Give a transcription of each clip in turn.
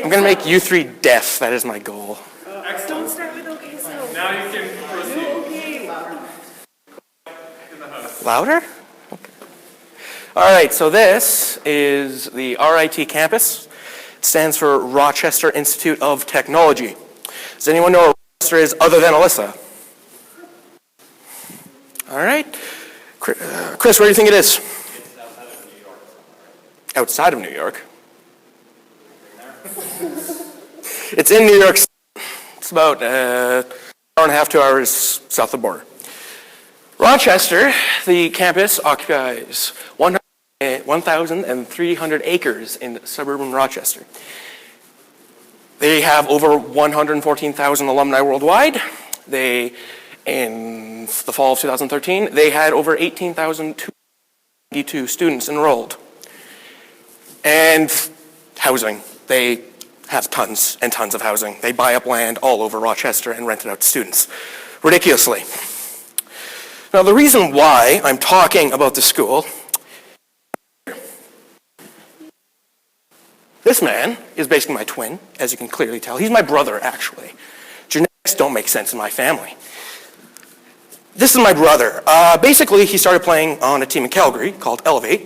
I'm going to make you three deaf. That is my goal. Don't start with okay, so. Now you can proceed. Okay. Louder? Okay. All right, so this is the RIT campus. It stands for Rochester Institute of Technology. Does anyone know what Rochester is other than Alyssa? All right. Chris, where do you think it is? It's outside of New York. Outside of New York? It's in New York City. It's about an hour and a half, 2 hours south of the border. Rochester, the campus, occupies 1,300 acres in suburban Rochester. They have over 114,000 alumni worldwide. In the fall of 2013, they had over 18,292 students enrolled. And housing. They have tons and tons of housing. They buy up land all over Rochester and rent it out to students, ridiculously. Now, the reason why I'm talking about the school, this man is basically my twin, as you can clearly tell. He's my brother, actually. Genetics don't make sense in my family. This is my brother. Basically, he started playing on a team in Calgary called Elevate,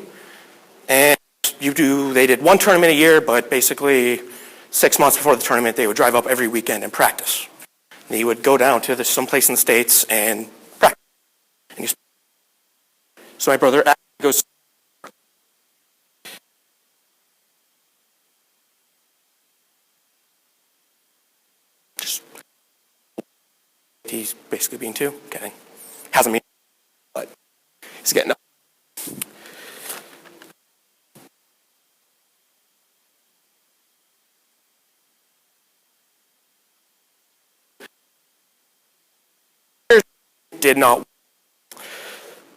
and they did one tournament a year, but basically 6 months before the tournament, they would drive up every weekend and practice. And he would go down to someplace in the States and practice. So my brother goes. He's basically being two. Kidding. Hasn't been, but he's getting up. Did not.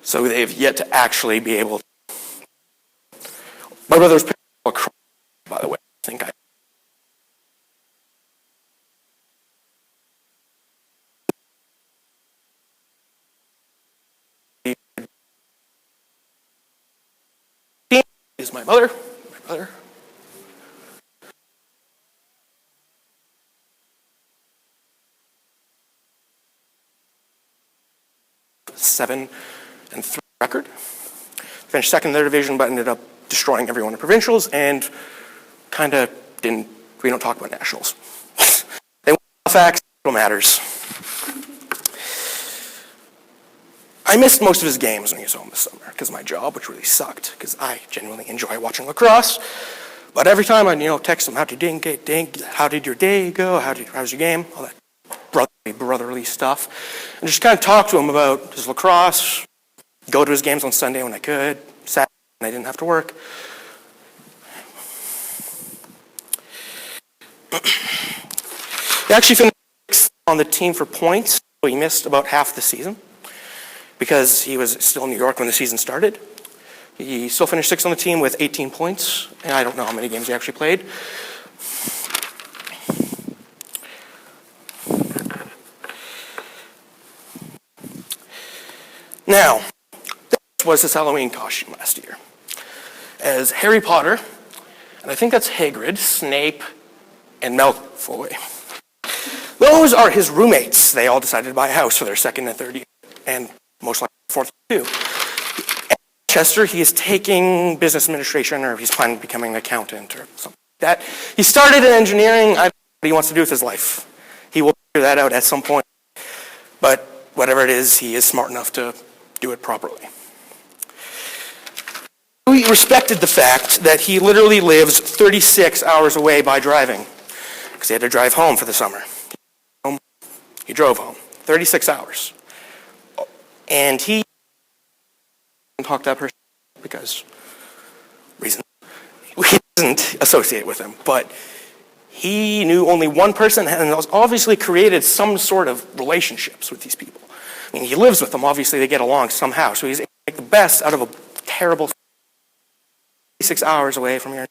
So they've yet to actually be able to. My brother's picture, by the way, I think is my mother, my brother. Seven and 3 record. Finished second in their division, but ended up destroying everyone in provincials and kind of we don't talk about nationals. They won facts, it matters. I missed most of his games when he was home this summer because of my job, which really sucked because I genuinely enjoy watching lacrosse. But every time I'd text him, how did your day go? How's your game? All that brotherly stuff. And just kind of talk to him about his lacrosse, go to his games on Sunday when I could, Saturday when I didn't have to work. He actually finished 6th on the team for points, so he missed about half the season because he was still in New York when the season started. He still finished 6th on the team with 18 points, and I don't know how many games he actually played. Now, this was his Halloween costume last year as Harry Potter, and I think that's Hagrid, Snape, and Malfoy. Those are his roommates. They all decided to buy a house for their second and third year, and most likely fourth too. At Chester, he is taking business administration, or he's planning to becoming an accountant or something like that. He started in engineering. I don't know what he wants to do with his life. He will figure that out at some point. But whatever it is, he is smart enough to do it properly. We respected the fact that he literally lives 36 hours away by driving because he had to drive home for the summer. He drove home 36 hours. And he didn't talk to that person because reason he doesn't associate with him, but he knew only one person and obviously created some sort of relationships with these people. I mean, he lives with them. Obviously, they get along somehow. So he's able to make the best out of a terrible 6 hours away from here.